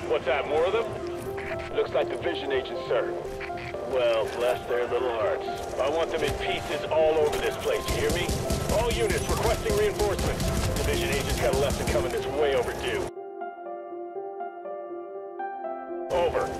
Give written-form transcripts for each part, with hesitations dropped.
What's that, more of them? Looks like division agents, sir. Well, bless their little hearts. I want them in pieces all over this place, you hear me? All units requesting reinforcements. Division agents got a lesson coming that's way overdue. Over.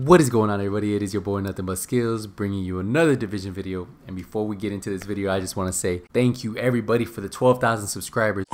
What is going on, everybody? It is your boy Nothing But Skills bringing you another Division video. And before we get into this video, I just want to say thank you everybody for the 12,000 subscribers.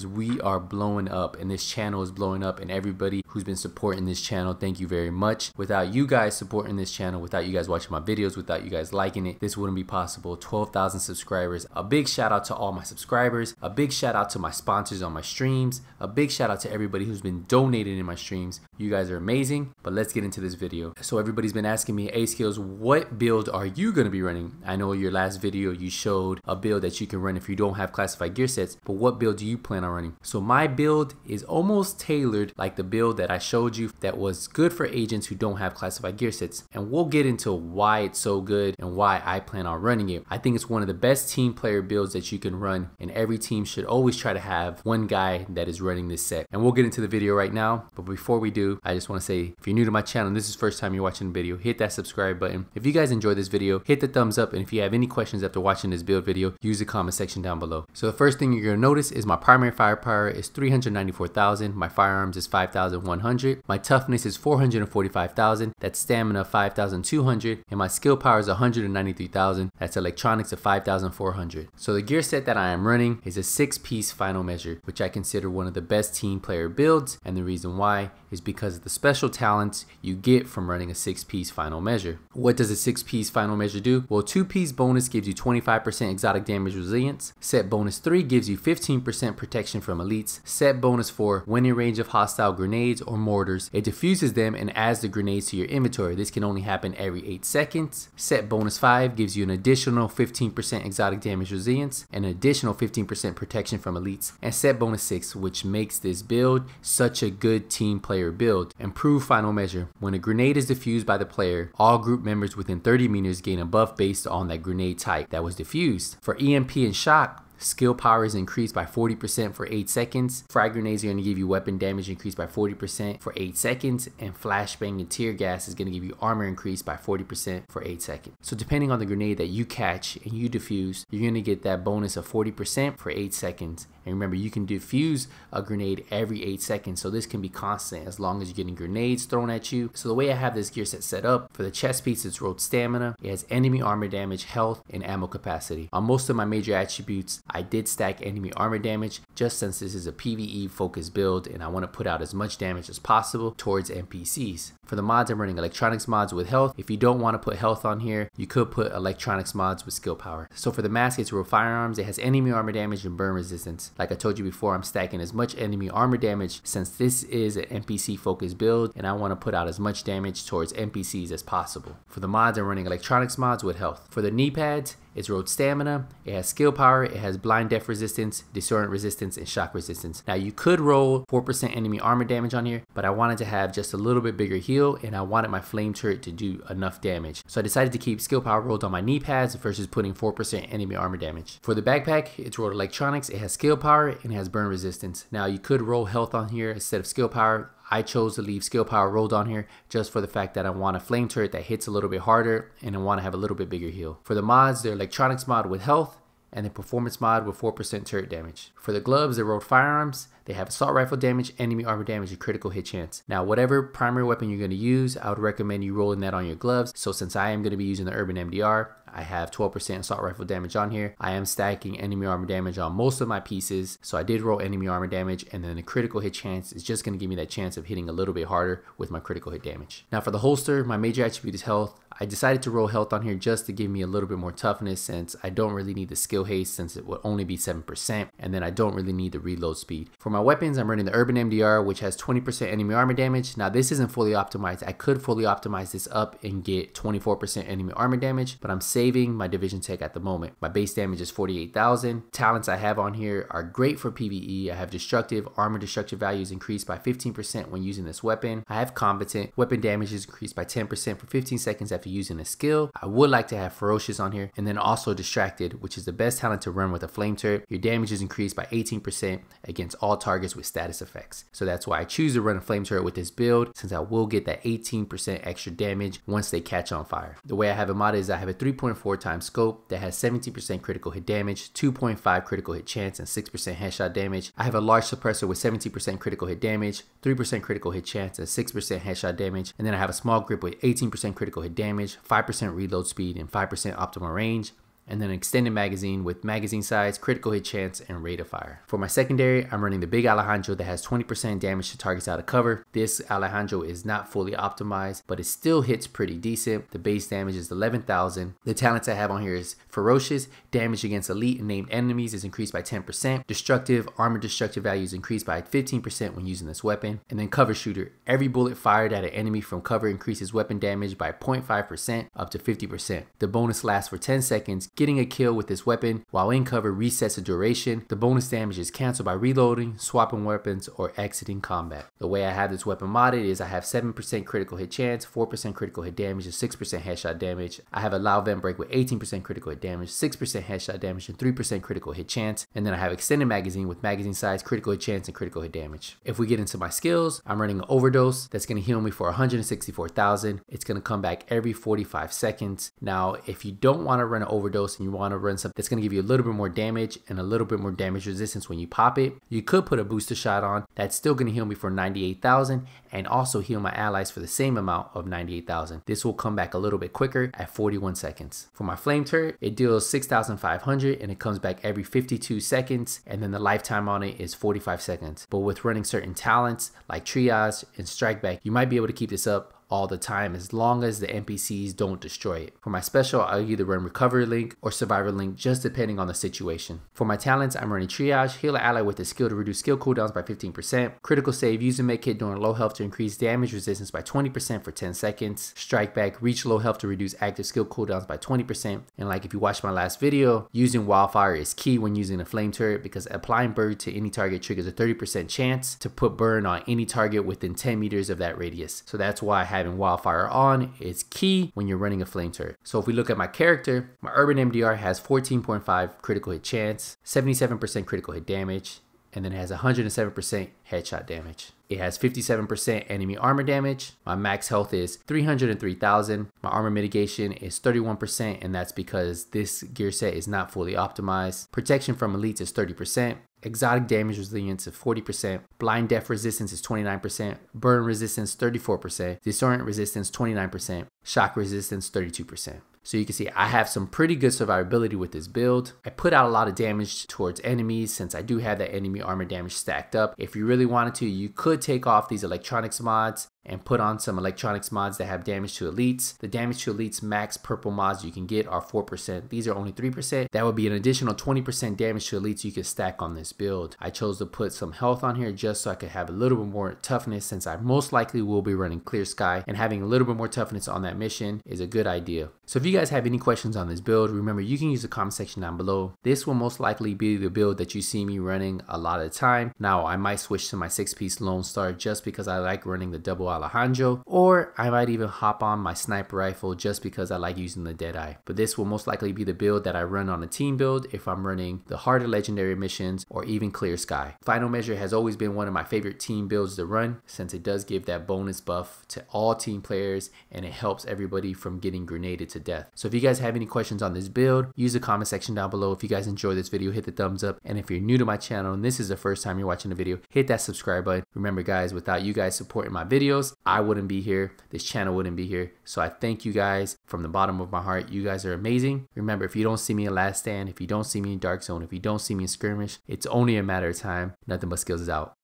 We are blowing up and this channel is blowing up, and everybody who's been supporting this channel, thank you very much. Without you guys supporting this channel, without you guys watching my videos, without you guys liking it, this wouldn't be possible. 12,000 subscribers. A big shout out to all my subscribers. A big shout out to my sponsors on my streams. A big shout out to everybody who's been donating in my streams. You guys are amazing. But let's get into this video. So everybody's been asking me, hey Skills, what build are you going to be running? I know your last video you showed a build that you can run if you don't have classified gear sets, but what build do you plan on running? So my build is almost tailored like the build that I showed you that was good for agents who don't have classified gear sets, and we'll get into why it's so good and why I plan on running it. I think it's one of the best team player builds that you can run, and every team should always try to have one guy that is running this set. And we'll get into the video right now, but before we do, I just want to say, if you're new to my channel and this is the first time you're watching the video, hit that subscribe button. If you guys enjoyed this video, hit the thumbs up, and if you have any questions after watching this build video, use the comment section down below. So the first thing you're going to notice is my primary firepower is 394,000, my firearms is 5,100, my toughness is 445,000, that's stamina 5,200, and my skill power is 193,000, that's electronics of 5,400. So the gear set that I am running is a 6-piece final measure, which I consider one of the best team player builds, and the reason why is because of the special talents you get from running a 6-piece final measure. What does a 6-piece final measure do? Well, 2-piece bonus gives you 25% exotic damage resilience. Set bonus 3 gives you 15% protection from elites. Set bonus 4, when in range of hostile grenades or mortars, it diffuses them and adds the grenades to your inventory. This can only happen every 8 seconds. Set bonus 5 gives you an additional 15% exotic damage resilience and an additional 15% protection from elites. And set bonus 6, which makes this build such a good team player build. Improved final measure. When a grenade is diffused by the player, all group members within 30 meters gain a buff based on that grenade type that was diffused. For EMP and shock, skill power is increased by 40% for 8 seconds. Frag grenades are going to give you weapon damage increased by 40% for 8 seconds. And flashbang and tear gas is going to give you armor increase by 40% for 8 seconds. So depending on the grenade that you catch and you defuse, you're going to get that bonus of 40% for 8 seconds. And remember, you can defuse a grenade every 8 seconds, so this can be constant as long as you're getting grenades thrown at you. So the way I have this gear set up, for the chest piece, it's rolled stamina, it has enemy armor damage, health, and ammo capacity. On most of my major attributes, I did stack enemy armor damage, just since this is a PvE focused build and I want to put out as much damage as possible towards NPCs. For the mods, I'm running electronics mods with health. If you don't want to put health on here, you could put electronics mods with skill power. So for the mask, it's rolled firearms, it has enemy armor damage and burn resistance. Like I told you before, I'm stacking as much enemy armor damage since this is an NPC focused build and I want to put out as much damage towards NPCs as possible. For the mods, I'm running electronics mods with health. For the knee pads, it's rolled stamina, it has skill power, it has blind death resistance, disorient resistance, and shock resistance. Now you could roll 4% enemy armor damage on here, but I wanted to have just a little bit bigger heal and I wanted my flame turret to do enough damage. So I decided to keep skill power rolled on my knee pads versus putting 4% enemy armor damage. For the backpack, it's rolled electronics, it has skill power, and it has burn resistance. Now you could roll health on here instead of skill power. I chose to leave skill power rolled on here just for the fact that I want a flame turret that hits a little bit harder and I want to have a little bit bigger heal. For the mods, they're electronics mod with health and the performance mod with 4% turret damage. For the gloves, they're rolled firearms. They have assault rifle damage, enemy armor damage, and critical hit chance. Now, whatever primary weapon you're going to use, I would recommend you rolling that on your gloves. So since I am going to be using the Urban MDR, I have 12% assault rifle damage on here. I am stacking enemy armor damage on most of my pieces. So I did roll enemy armor damage, and then the critical hit chance is just going to give me that chance of hitting a little bit harder with my critical hit damage. Now for the holster, my major attribute is health. I decided to roll health on here just to give me a little bit more toughness, since I don't really need the skill haste since it would only be 7%, and then I don't really need the reload speed. For my weapons, I'm running the Urban MDR, which has 20% enemy armor damage. Now this isn't fully optimized. I could fully optimize this up and get 24% enemy armor damage, but I'm saving my division tech at the moment. My base damage is 48,000. Talents I have on here are great for PvE. I have destructive, armor destructive values increased by 15% when using this weapon. I have competent, weapon damage is increased by 10% for 15 seconds after using a skill. I would like to have ferocious on here, and then also distracted, which is the best talent to run with a flame turret. Your damage is increased by 18% against all targets with status effects. So that's why I choose to run a flame turret with this build, since I will get that 18% extra damage once they catch on fire. The way I have it modded is I have a 3.4 times scope that has 17% critical hit damage, 2.5 critical hit chance, and 6% headshot damage. I have a large suppressor with 17% critical hit damage, 3% critical hit chance, and 6% headshot damage. And then I have a small grip with 18% critical hit damage, 5% reload speed, and 5% optimal range. And then an extended magazine with magazine size, critical hit chance, and rate of fire. For my secondary, I'm running the Big Alejandro that has 20% damage to targets out of cover. This Alejandro is not fully optimized, but it still hits pretty decent. The base damage is 11,000. The talents I have on here is ferocious, damage against elite and named enemies is increased by 10%. Destructive, armor destructive values increased by 15% when using this weapon. And then cover shooter, every bullet fired at an enemy from cover increases weapon damage by 0.5% up to 50%. The bonus lasts for 10 seconds. Getting a kill with this weapon while in cover resets the duration. The bonus damage is canceled by reloading, swapping weapons, or exiting combat. The way I have this weapon modded is I have 7% critical hit chance, 4% critical hit damage, and 6% headshot damage. I have a loud vent break with 18% critical hit damage, 6% headshot damage, and 3% critical hit chance. And then I have extended magazine with magazine size, critical hit chance, and critical hit damage. If we get into my skills, I'm running an overdose that's going to heal me for 164,000. It's going to come back every 45 seconds. Now, if you don't want to run an overdose and you want to run something that's going to give you a little bit more damage and a little bit more damage resistance when you pop it, you could put a booster shot on. That's still going to heal me for 98,000 and also heal my allies for the same amount of 98,000. This will come back a little bit quicker at 41 seconds. For my flame turret, it deals 6,500 and it comes back every 52 seconds, and then the lifetime on it is 45 seconds. But with running certain talents like triage and strike back, you might be able to keep this up all the time as long as the NPCs don't destroy it. For my special, I'll either run Recovery Link or Survivor Link, just depending on the situation. For my talents, I'm running Triage, heal an ally with a skill to reduce skill cooldowns by 15%, critical save, use a med kit during low health to increase damage resistance by 20% for 10 seconds, strike back, reach low health to reduce active skill cooldowns by 20%, and like if you watched my last video, using Wildfire is key when using a flame turret because applying burn to any target triggers a 30% chance to put burn on any target within 10 meters of that radius. So that's why having Wildfire on is key when you're running a flame turret. So if we look at my character, my Urban MDR has 14.5 critical hit chance, 77% critical hit damage, and then it has 107% headshot damage. It has 57% enemy armor damage. My max health is 303,000. My armor mitigation is 31%, and that's because this gear set is not fully optimized. Protection from elites is 30%. Exotic damage resilience is 40%. Blind death resistance is 29%. Burn resistance 34%. Disorient resistance 29%. Shock resistance 32%. So you can see I have some pretty good survivability with this build. I put out a lot of damage towards enemies since I do have that enemy armor damage stacked up. If you really wanted to, you could take off these electronics mods and put on some electronics mods that have damage to elites. The damage to elites max purple mods you can get are 4%. These are only 3%. That would be an additional 20% damage to elites you can stack on this build. I chose to put some health on here just so I could have a little bit more toughness since I most likely will be running Clear Sky, and having a little bit more toughness on that mission is a good idea. So if you guys have any questions on this build, remember you can use the comment section down below. This will most likely be the build that you see me running a lot of the time. Now I might switch to my 6-piece Lone Star just because I like running the double Alejandro, or I might even hop on my sniper rifle just because I like using the Deadeye. But this will most likely be the build that I run on a team build if I'm running the harder legendary missions or even clear sky. Final Measure has always been one of my favorite team builds to run since it does give that bonus buff to all team players and it helps everybody from getting grenaded to death. So if you guys have any questions on this build, use the comment section down below. If you guys enjoyed this video, hit the thumbs up, and if you're new to my channel and this is the first time you're watching the video, hit that subscribe button. Remember guys, without you guys supporting my videos, I wouldn't be here, this channel wouldn't be here. So I thank you guys from the bottom of my heart. You guys are amazing. Remember, if you don't see me in Last Stand, if you don't see me in Dark Zone, if you don't see me in Skirmish, it's only a matter of time. Nothing But Skills is out.